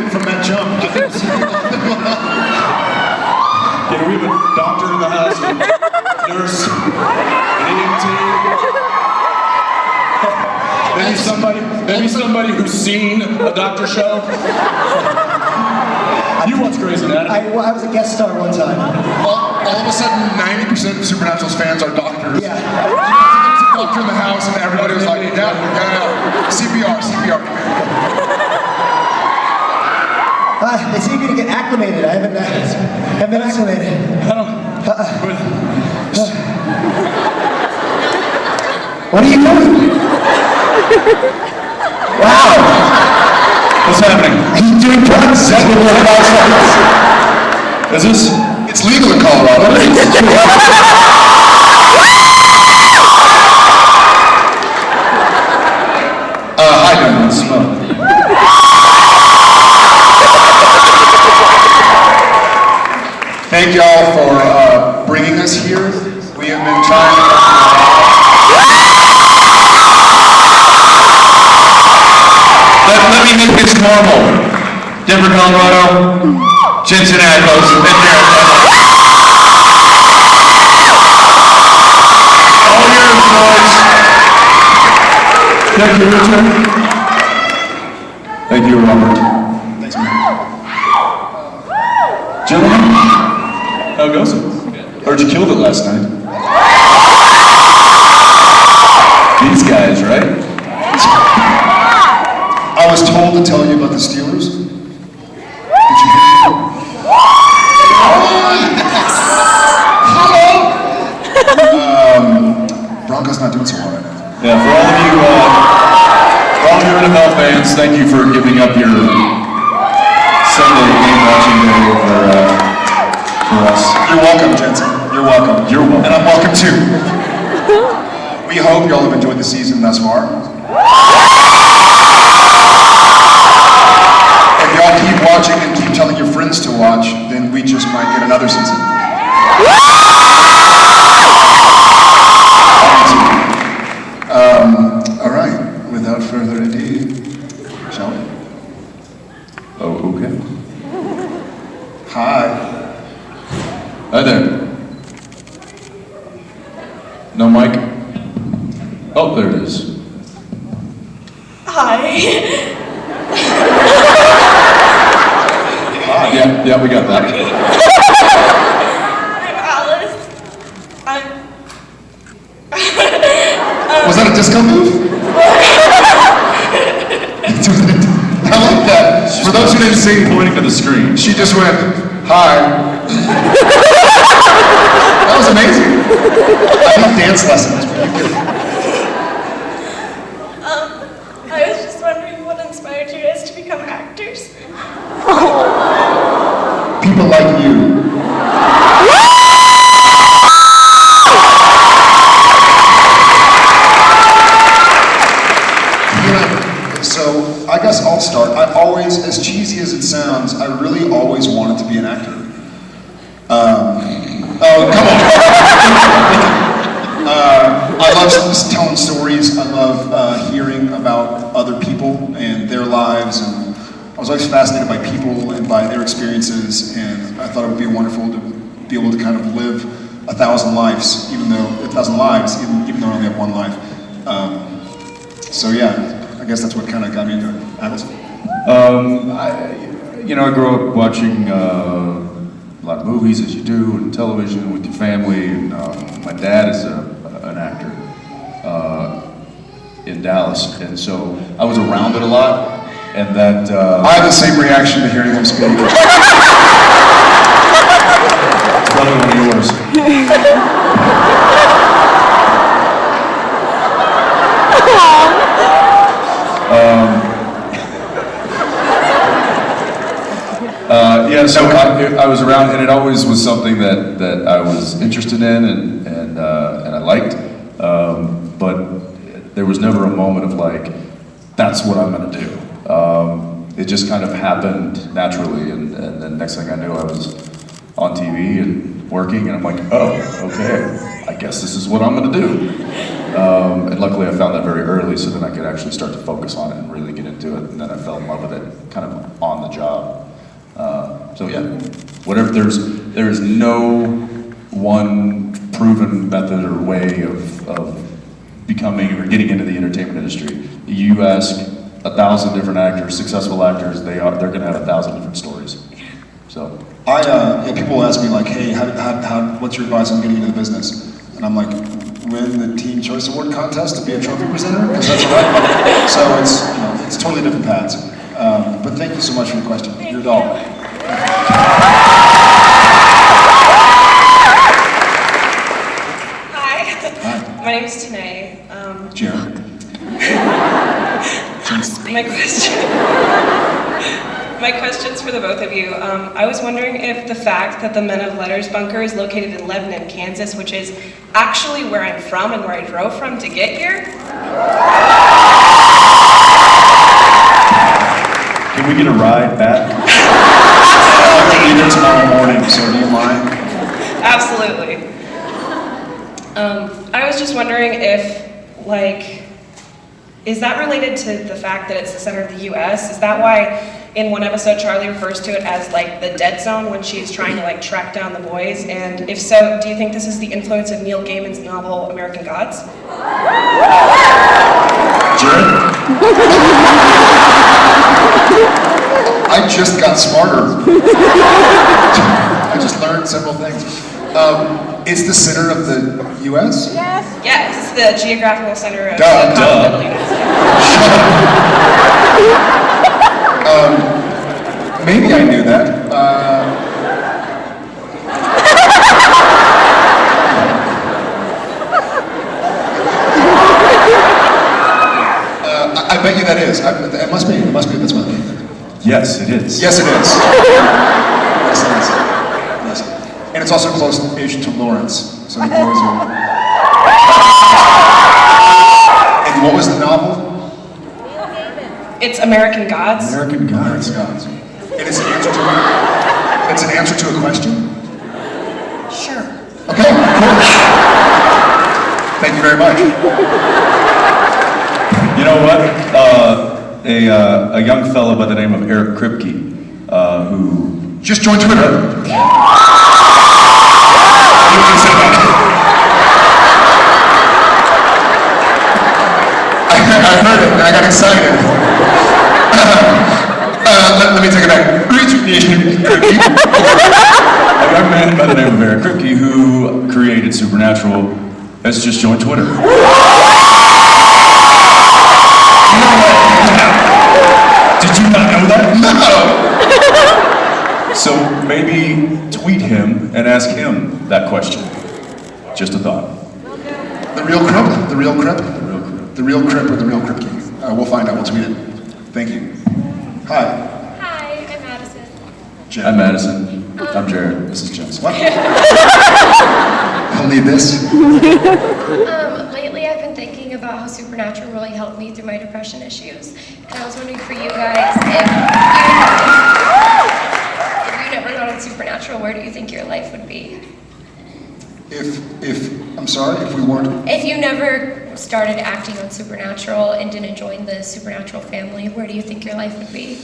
it from that jump. We have a doctor in the house, a nurse, an EMT. Maybe somebody who's seen a doctor show. You watch Grey's Anatomy. I was a guest star one time. All of a sudden, 90% of Supernatural's fans are doctors. Yeah. There's a doctor in the house, and everybody was like, yeah, CPR. They say you're gonna get acclimated. I haven't been acclimated. What are you doing? Wow. What's happening? He's doing drugs. Is this? It's legal in Colorado. Hi, Denver. Thank y'all for bringing us here. We have been trying to... Let me make this normal. Denver, Colorado. Jensen, Aglos. All yours, boys. Thank you, Richard. Thank you, Robert. Thanks, man. Gentlemen, how goes it? Heard you killed it last night. These guys, right? I was told to tell you about the Steelers. Did you hear? Broncos not doing so well right now. Yeah, for all of you NFL fans, thank you for giving up your Sunday game watching day for us. You're welcome, Jensen. You're welcome. You're welcome. And I'm welcome too. We hope y'all have enjoyed the season thus far. If y'all keep watching and keep telling your friends to watch, then we just might get another season. All right, without further ado, shall we? Oh, okay. Hi. Hi there. No mic? Oh, there it is. Hi. Yeah, we got that. I'm Alice. Was that a disco move? I like that. For those who didn't see, Pointing to the screen. she just went, hi. That was amazing. I need dance lessons. I was just wondering what inspired you guys to become actors. People like you. So I guess I'll start. I always, as cheesy as it sounds, I really always wanted to be an actor. Oh, come on. I love telling stories. I love hearing about other people and their lives. And I was always fascinated by people and by their experiences. And I thought it would be wonderful to be able to kind of live 1,000 lives, even though I only have one life. So yeah. I guess that's what kind of got me into it. Alice? I grew up watching a lot of movies, as you do, and television with your family. And my dad is an actor in Dallas, and so I was around it a lot. And that I had the same reaction to hearing him speak. probably one of yours. So I was around, and it always was something that I was interested in and I liked, but there was never a moment of like, that's what I'm going to do. It just kind of happened naturally, and then next thing I knew, I was on TV and working, and I'm like, oh, okay, I guess this is what I'm going to do. And luckily, I found that very early, so then I could actually start to focus on it and really get into into it, and then I fell in love with it, kind of on the job. So yeah, whatever. There is no one proven method or way of becoming or getting into the entertainment industry. You ask 1,000 different actors, successful actors, they're going to have 1,000 different stories. So People ask me like, hey, what's your advice on getting into the business? And I'm like, win the Teen Choice Award contest to be a trophy presenter, because that's what I do. So it's totally different paths. But thank you so much for your question. You're a doll. Hi. My name is Tanae. Jared. My question's for the both of you. I was wondering if the fact that the Men of Letters bunker is located in Lebanon, Kansas, which is actually where I'm from and where I drove from to get here. can we get a ride back? I'll be there tomorrow morning, so do you mind? Absolutely. I was just wondering if, is that related to the fact that it's the center of the U.S.? Is that why in one episode Charlie refers to it as the dead zone when she's trying to track down the boys? And if so, do you think this is the influence of Neil Gaiman's novel American Gods? Jared? I just got smarter. I just learned several things. It's the center of the U.S.? Yes, it's the geographical center of the Duh. continental United States. Maybe I knew that. I bet you that is. It must be. That's what I think. Yes, it is. Yes, it is. Yes, it is. Yes. And it's also close-ish to Lawrence. So the boys are... And what was the novel? It's American Gods. American Gods. And it's an answer to a question? Sure. Okay, cool. Thank you very much. You know what? A young fellow by the name of Eric Kripke, who Just joined Twitter. I heard it and I got excited. Let me take it back. a young man by the name of Eric Kripke, who created Supernatural, has just joined Twitter. Did you not know that? No! So maybe tweet him and ask him that question. Just a thought. The real Crip? The real Crip? The real Kripke. The real Crip or the real Kripke? We'll find out. We'll tweet it. Thank you. Hi. Hi, I'm Madison. Jen. I'm Madison. I'm Jared. This is Jensen. What? He'll need this. Lately I've been thinking about how Supernatural really helped me through my depression issues. And I was wondering for you guys, if you never got on Supernatural, where do you think your life would be? I'm sorry, if we weren't... If you never started acting on Supernatural and didn't join the Supernatural family, where do you think your life would be?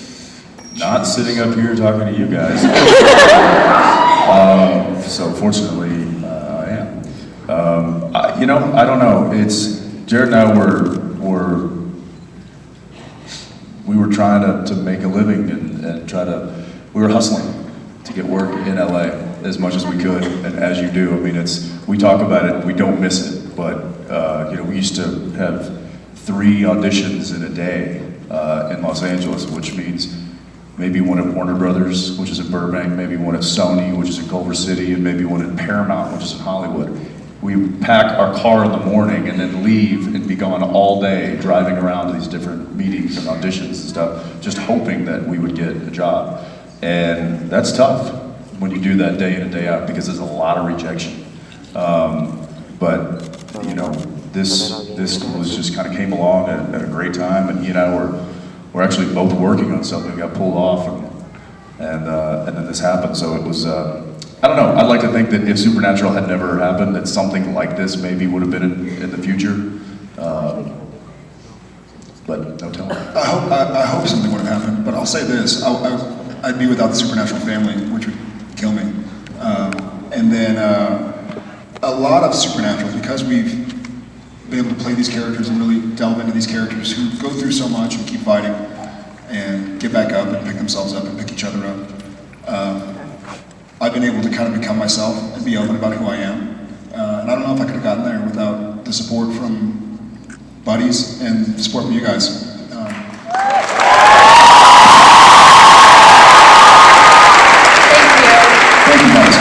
Not sitting up here talking to you guys. So fortunately, I am. I don't know. Jared and I we were trying to make a living and we were hustling to get work in LA as much as we could, and as you do, I mean, we talk about it, we don't miss it, but we used to have 3 auditions in a day in Los Angeles, which means maybe one at Warner Brothers, which is in Burbank, maybe one at Sony, which is in Culver City, and maybe one at Paramount, which is in Hollywood. We pack our car in the morning and then leave and be gone all day driving around to these different meetings and auditions and stuff, just hoping that we would get a job. And that's tough when you do that day in and day out because there's a lot of rejection. But this was just kind of came along at a great time, and we're actually both working on something that got pulled off, and then this happened. So it was, I don't know, I'd like to think that if Supernatural had never happened, that something like this maybe would have been in the future. but no telling. I hope something would have happened, but I'll say this: I'd be without the supernatural family, which would kill me. And then a lot of supernatural, because we've been able to play these characters and really delve into these characters who go through so much and keep fighting and get back up and pick themselves up and pick each other up. I've been able to kind of become myself and be open about who I am. And I don't know if I could have gotten there without the support from buddies and support from you guys. Thank you guys.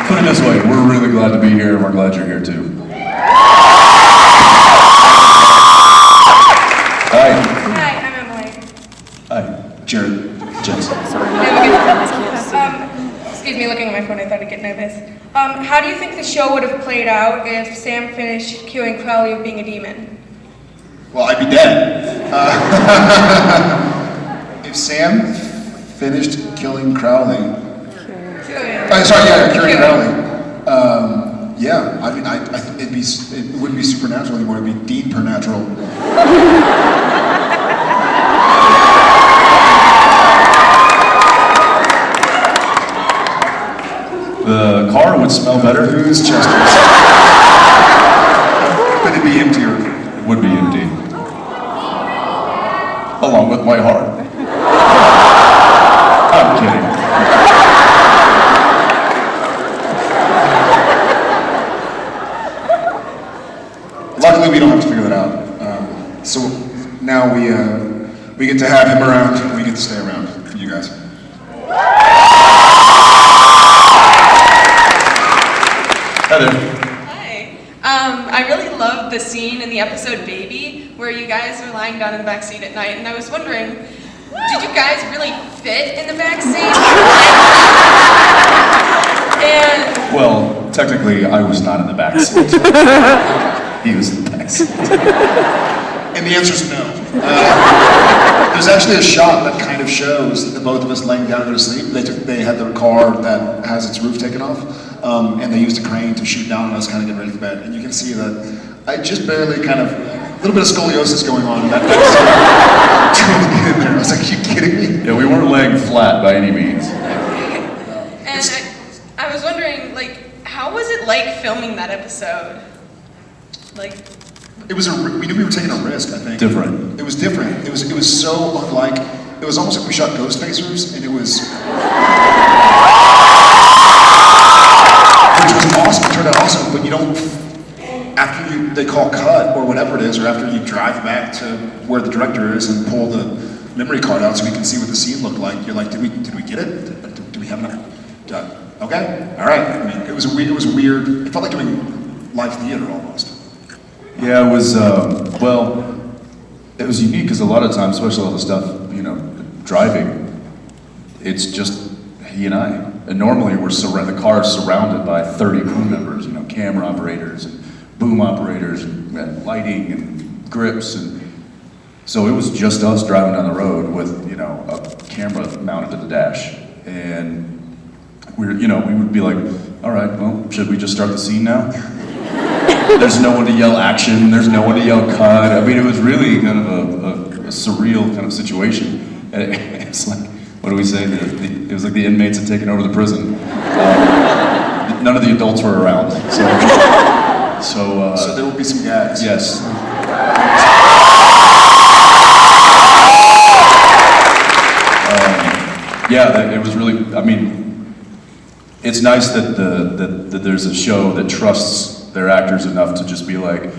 Put it this way, we're really glad to be here, and we're glad you're here too. Hi. Hi, I'm Emily. Hi. Jared. Jensen. Excuse me, looking at my phone, I thought I'd get nervous. How do you think the show would have played out if Sam finished accusing Crowley of being a demon? Well, I'd be dead. If Sam finished killing Crowley, curing Crowley. Yeah, I mean, I think it wouldn't be supernatural anymore. It'd be deed-pernatural. The car would smell better. Who's Chester's? But it'd be emptier. It would be empty. Along with my heart. I'm kidding. Luckily, we don't have to figure that out. So now we get to have him around, and we get to stay around for you guys. Hi there. Hi. I really loved the scene in the episode Baby, where you guys were lying down in the back seat at night, and I was wondering, did you guys really fit in the back seat? And Well, technically, I was not in the back seat. He was in the back seat. And the answer is no. There's actually a shot that kind of shows the both of us laying down to go to sleep. They had their car that has its roof taken off, and they used a crane to shoot down on us, kind of get ready for bed. And you can see that I just barely kind of, a little bit of scoliosis going on in that back seat. Trying to get in there. I was like, are you kidding me? Yeah, we weren't laying flat by any means. and I was wondering, like, how was it like filming that episode? Like, We knew we were taking a risk, I think. Different. It was different. It was so unlike, it was almost like we shot Ghostfacers, and it was, which was awesome, it turned out awesome, but you don't, after they call cut, or whatever it is, or after you drive back to where the director is and pull the memory card out so we can see what the scene looked like, you're like, did we get it? Do we have enough? Okay, all right. I mean, it was weird. It felt like doing live theater almost. Yeah, it was, well, it was unique because a lot of times, especially all the stuff, driving, it's just he and I. And normally the car's surrounded by 30 crew members, camera operators and boom operators and lighting and grips. And so it was just us driving down the road with, a camera mounted to the dash. And we would be like, all right, well, should we just start the scene now? There's no one to yell action, there's no one to yell cut. I mean, it was really kind of a surreal kind of situation. And it's like, what do we say? It was like the inmates had taken over the prison. None of the adults were around. So there will be some gags. Yes. It was really, I mean, it's nice that there's a show that trusts their actors enough to just be like,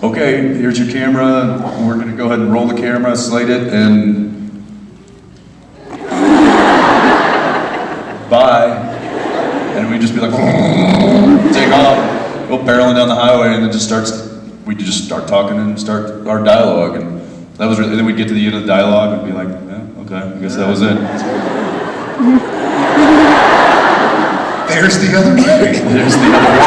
okay, here's your camera, we're gonna go ahead and roll the camera, slate it, and bye. And we just be like, take off, go barreling down the highway, and then we just start talking and start our dialogue. And that was really, and then we'd get to the end of the dialogue and be like, yeah, okay, I guess that was it. There's the other way. There's the other way.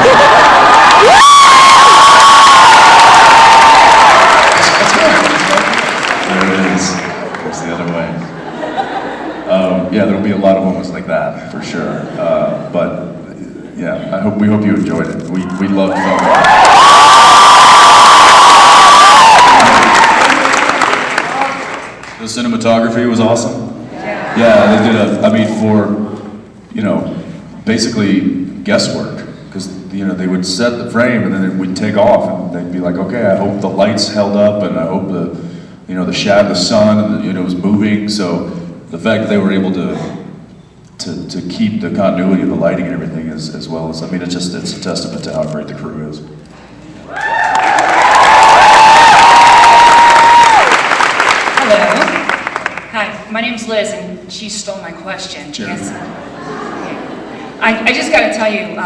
There it is. There's the other way. Yeah, there'll be a lot of moments like that for sure. But yeah, we hope you enjoyed it. We loved filming. The cinematography was awesome. Yeah, they did basically guesswork, because they would set the frame and then we'd take off and they'd be like, okay, I hope the lights held up and I hope the shadow, the sun, was moving. So the fact that they were able to keep the continuity of the lighting and everything as well as, it's a testament to how great the crew is. Hello. Hi, my name's Liz, and she stole my question. Yes. I just got to tell you,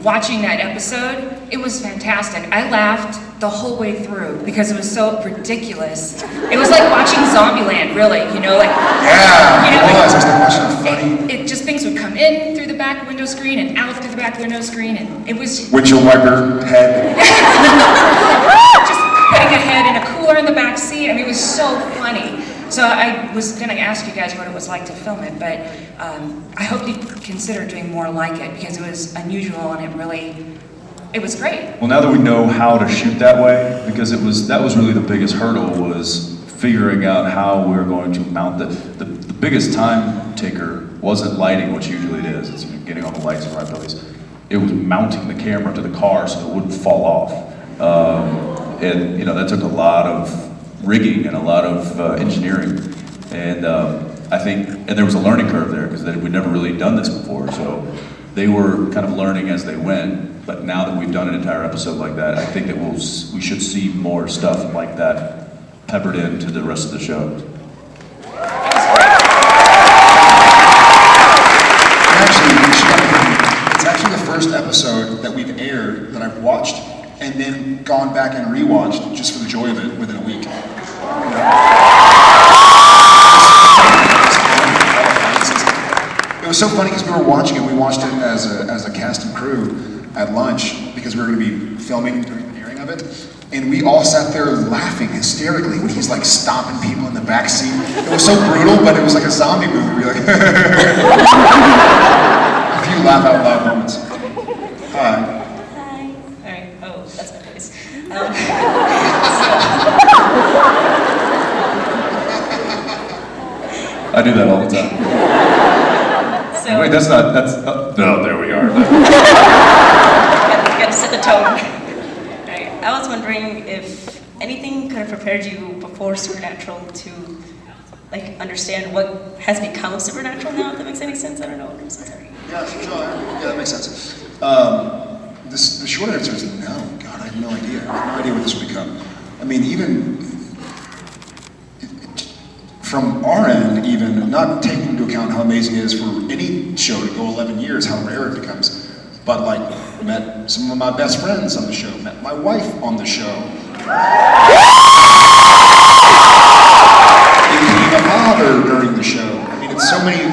watching that episode, it was fantastic. I laughed the whole way through because it was so ridiculous. It was like watching Zombieland, really. Yeah, it was. It was like watching a funny. It just things would come in through the back window screen and out through the back window screen, and it was Windshield wiper head. just putting a head in a cooler in the back seat. It was so funny. So I was going to ask you guys what it was like to film it, but I hope you consider doing more like it because it was unusual and it was great. Well, now that we know how to shoot that way, because that was really the biggest hurdle, was figuring out how we were going to mount the biggest time taker wasn't lighting, which usually it is. It's getting all the lights in the right place. It was mounting the camera to the car so it wouldn't fall off. And that took a lot of rigging and a lot of engineering, and I think, and there was a learning curve there because we'd never really done this before, so they were kind of learning as they went. But now that we've done an entire episode like that, I think that we should see more stuff like that peppered into the rest of the show. It's actually the first episode that we've aired that I've watched and then gone back and rewatched just for the joy of it within a week. It was so funny because we were watching it. We watched it as a cast and crew at lunch because we were going to be filming during the airing of it, and we all sat there laughing hysterically when he's like stomping people in the back seat. It was so brutal, but it was like a zombie movie. We were like, a few laugh out loud moments. Hi. Alright, oh, that's my face. I do that all the time. Wait, that's no, there we are. Gotta set the tone. Right. I was wondering if anything could have prepared you before Supernatural to understand what has become Supernatural now, if that makes any sense. I don't know. I'm so sorry. Yeah, that makes sense. The short answer is no. God, I have no idea. I have no idea what this will become. Even from our end, even not taking into account how amazing it is for any show to go 11 years, how rare it becomes. But met some of my best friends on the show, met my wife on the show. Became a father during the show. It's so many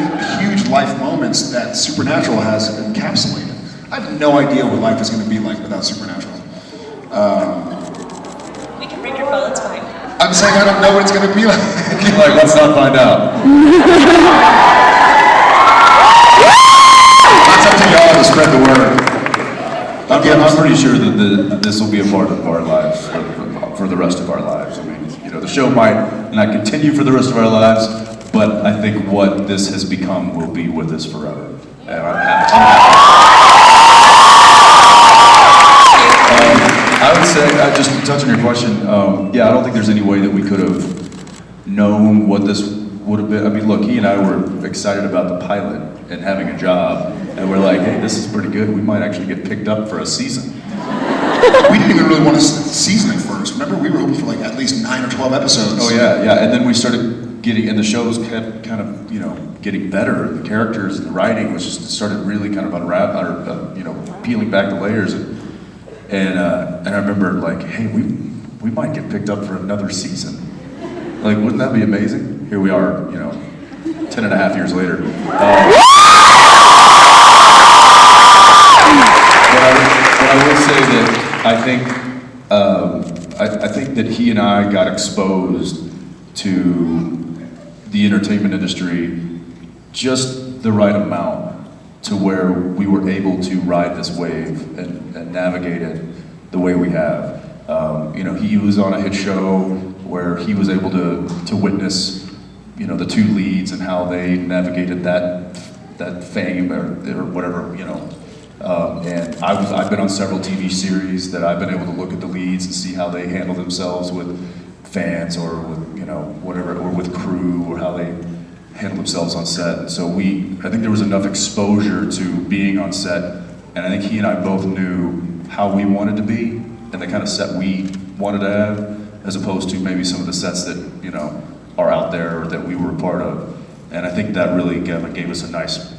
huge life moments that Supernatural has encapsulated. I have no idea what life is going to be like without Supernatural. We can break your fall, it's fine. I'm saying I don't know what it's going to be like. Let's not find out. It's up to y'all to spread the word. I'm pretty sure that this will be a part of our lives for the rest of our lives. The show might not continue for the rest of our lives, but I think what this has become will be with us forever. And I'm happy. I would say, just to touch on your question, I don't think there's any way that we could have known what this would have been. Look, he and I were excited about the pilot and having a job, and we're like, hey, this is pretty good. We might actually get picked up for a season. We didn't even really want a season at first. Remember, we were hoping for at least 9 or 12 episodes. Oh yeah, and then we started getting, and the shows kept kind of, getting better. The characters and the writing was just started really kind of peeling back the layers. And I remember hey, we might get picked up for another season. Wouldn't that be amazing? Here we are, 10 and a half years later. But I will say that I think that he and I got exposed to the entertainment industry just the right amount to where we were able to ride this wave and navigate it the way we have. He was on a hit show where he was able to witness you know, the two leads and how they navigated that fame or whatever, you know. And I've been on several TV series that I've been able to look at the leads and see how they handle themselves with fans or with, you know, whatever, or with crew, or how they handle themselves on set. And so I think there was enough exposure to being on set, and I think he and I both knew how we wanted to be and the kind of set we wanted to have, as opposed to maybe some of the sets that, you know, are out there or that we were a part of. And I think that really gave us a nice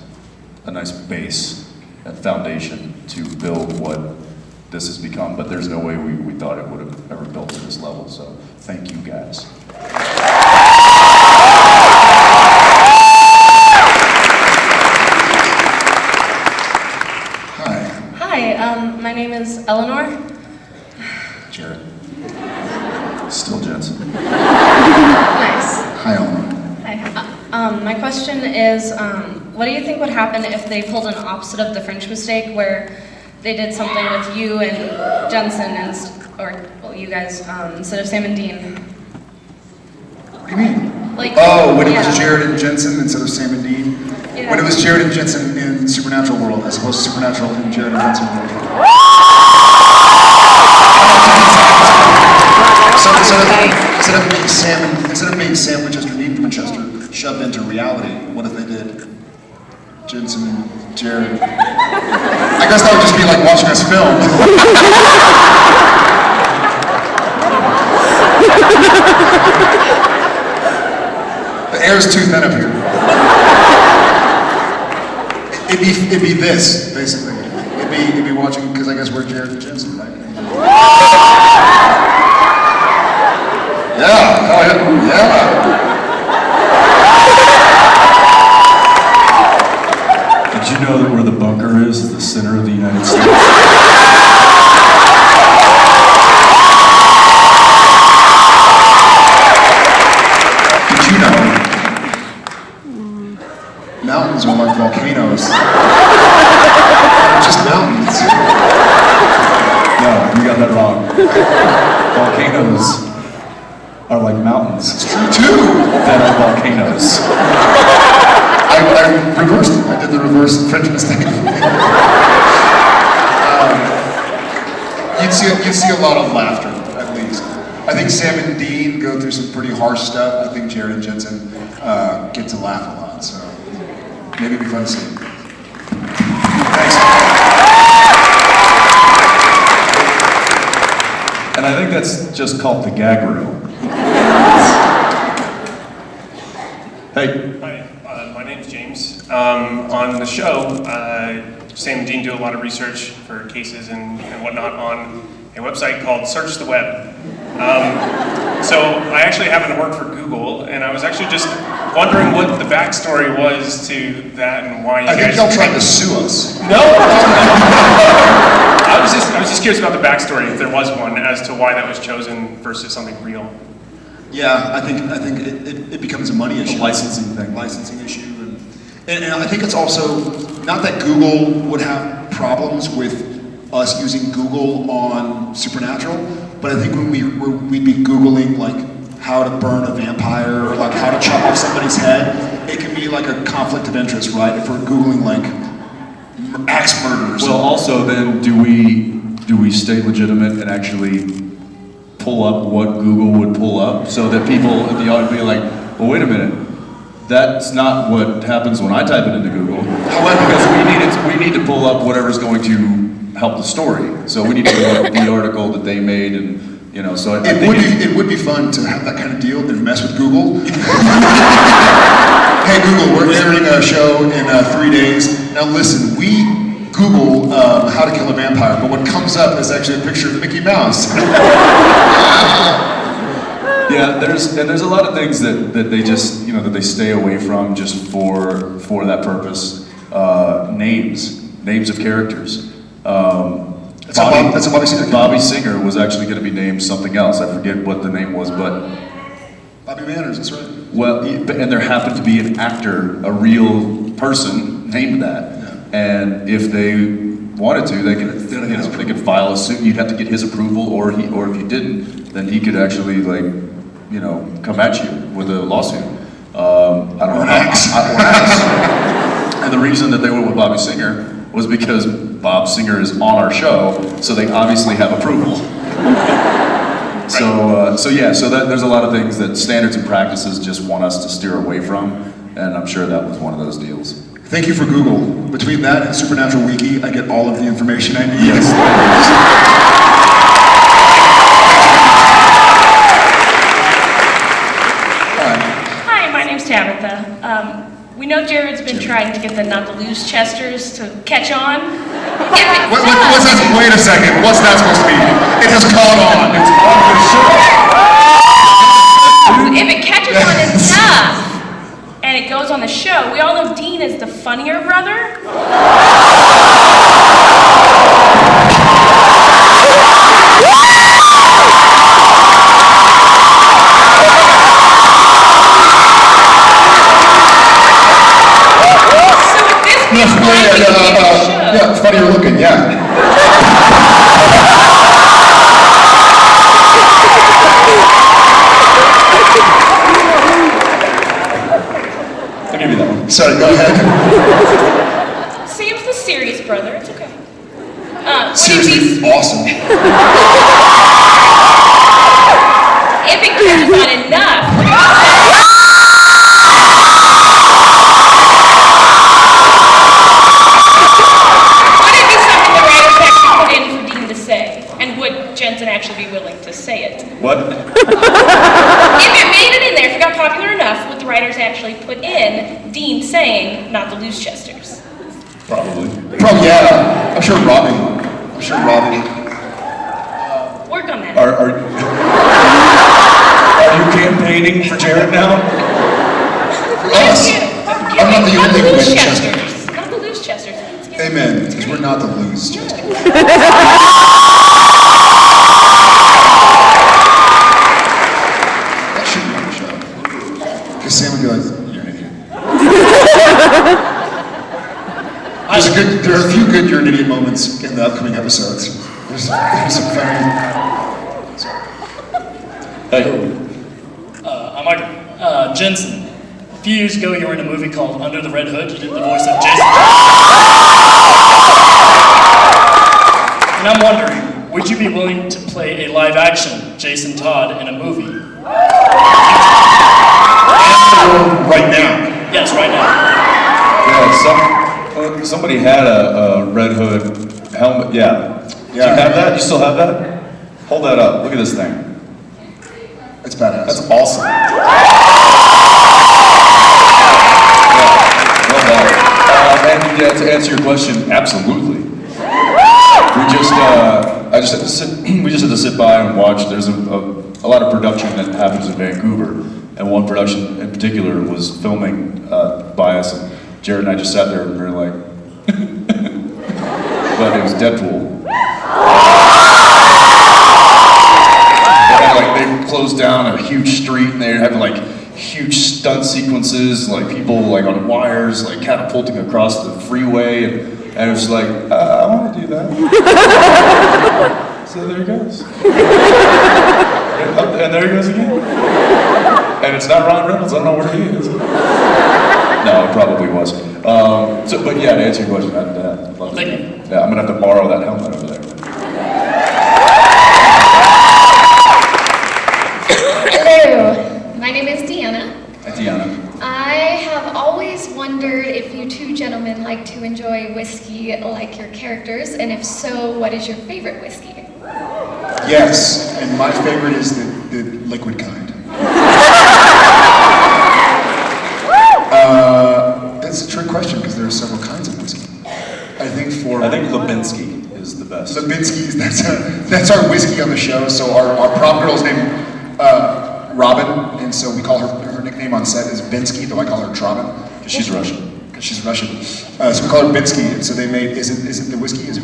base and foundation to build what this has become. But there's no way we thought it would have ever built to this level. So thank you guys. Hi, my name is Eleanor. Jared. Still Jensen. Nice. Hi, Eleanor. Hi. My question is, what do you think would happen if they pulled an opposite of the French mistake, where they did something with you and Jensen, you guys, instead of Sam and Dean? What do you mean? Like, when it yeah. was Jared and Jensen instead of Sam and Dean? Yeah. When it was Jared and Jensen in Supernatural World as opposed to Supernatural in Jared and Jensen World. So instead of being Sam Winchester and Dean Winchester shoved into reality, what if they did Jensen and Jared? I guess that would just be like watching us film. The air's too thin up here. It'd be this, basically. It'd be watching, because I guess we're Jared and Jensen, right? Yeah, oh yeah. Did you know that where the bunker is the center of the United States? Did you know mountains are like volcanoes? They're just mountains. No, you got that wrong. Volcanoes are like mountains. It's true too. That are volcanoes. I reversed it. I did the reverse French mistake. You'd see a lot of laughter, at least. I think Sam and Dean go through some pretty harsh stuff. I think Jared and Jensen get to laugh a lot, so maybe it'd be fun to see. Thanks. And I think that's just called the gag reel. Hey. Hi, my name's James. On the show, Sam and Dean do a lot of research for cases and whatnot on a website called Search the Web. So I actually happen to work for Google, and I was actually just wondering what the backstory was to that and why you guys... I think y'all tried to sue us. No! I was just curious about the backstory, if there was one, as to why that was chosen versus something real. Yeah, I think it becomes a money issue. A licensing thing. Licensing issue. And I think it's also, not that Google would have problems with us using Google on Supernatural, but I think when we'd be Googling like how to burn a vampire or like how to chop off somebody's head, it can be like a conflict of interest, right? If we're Googling like axe murders. Well, also then, do we stay legitimate and actually pull up what Google would pull up, so that people in the audience be like, well, wait a minute, that's not what happens when I type it into Google. However, because we need to pull up whatever's going to help the story. So we need to look at the article that they made, and you know. So it would be fun to have that kind of deal and mess with Google. Hey Google, we're airing a show in 3 days. Now listen, we Google how to kill a vampire, but what comes up is actually a picture of Mickey Mouse. Yeah, there's a lot of things that they just, you know, that they stay away from just for that purpose. Names of characters. That's a Bobby Singer. Bobby Singer was actually going to be named something else. I forget what the name was, but Bobby Manners. That's right. well, and there happened to be an actor, a real person named that. Yeah. And if they wanted to, they could, you know, they could file a suit. You'd have to get his approval, or if you didn't, then he could actually, like, you know, come at you with a lawsuit. I don't know. And the reason that they went with Bobby Singer was because Bob Singer is on our show, so they obviously have approval. So there's a lot of things that standards and practices just want us to steer away from, and I'm sure that was one of those deals. Thank you for Google. Between that and Supernatural Wiki, I get all of the information I need. Yes. Hi, my name's Tabitha. We know Jared's been trying to get the Not to Lose Chesters to catch on. What's that? Wait a second. What's that supposed to be? It has caught on. It's on for sure. If it catches on enough and it goes on the show, we all know Dean is the funnier brother. Yeah, funnier looking, yeah. I'll give you that one. Sorry, go ahead. Sam's the serious brother. It's okay. Seriously, awesome. If it catches on enough. Jensen actually be willing to say it? What? If it made it in there, if it got popular enough, would the writers actually put in Dean saying not to lose Chesters? Probably. Yeah. I'm sure Robin. Work on that. Are you campaigning for Jared now? For us. I'm not the only one. Chesters. Not the lose Chesters. Amen. Because we're not the lose Chesters. Sam would be like, you're an idiot. There are a few good you're an idiot moments in the upcoming episodes. There's some very... Hey. I'm Michael. Jensen, a few years ago you were in a movie called Under the Red Hood. You did the voice of Jason. And I'm wondering, would you be willing to play a live action Jason Todd in a movie? Right now. Yes, right now. Yeah, somebody had a Red Hood helmet. Yeah. Do you have that? You still have that? Hold that up. Look at this thing. It's badass. That's awesome. And to answer your question, absolutely. We just had to sit by and watch. There's a lot of production that happens in Vancouver. And one production in particular was filming by us, and Jared and I just sat there and we were like, but it was Deadpool. They closed down a huge street and they had like huge stunt sequences, like people like on wires, like catapulting across the freeway, and it was like, I want to do that. So there he goes. And there he goes again. And it's not Ron Reynolds, I don't know where he is. No, it probably was. But yeah, to answer your question, I'd love to. Thank you. Yeah, I'm gonna have to borrow that helmet over there. Hello, my name is Deanna. Hi, Deanna. I have always wondered if you two gentlemen like to enjoy whiskey like your characters, and if so, what is your favorite whiskey? Yes, and my favorite is the liquid kind. That's a trick question because there are several kinds of whiskey. I think Lubinsky is the best. Lubinsky, that's our whiskey on the show. So our prop girl's named Robin, and so we call her nickname on set is Binsky, though I call her Trobin. She's Russian. Because she's Russian. So we call her Binsky, and so they made, is it the whiskey? Is it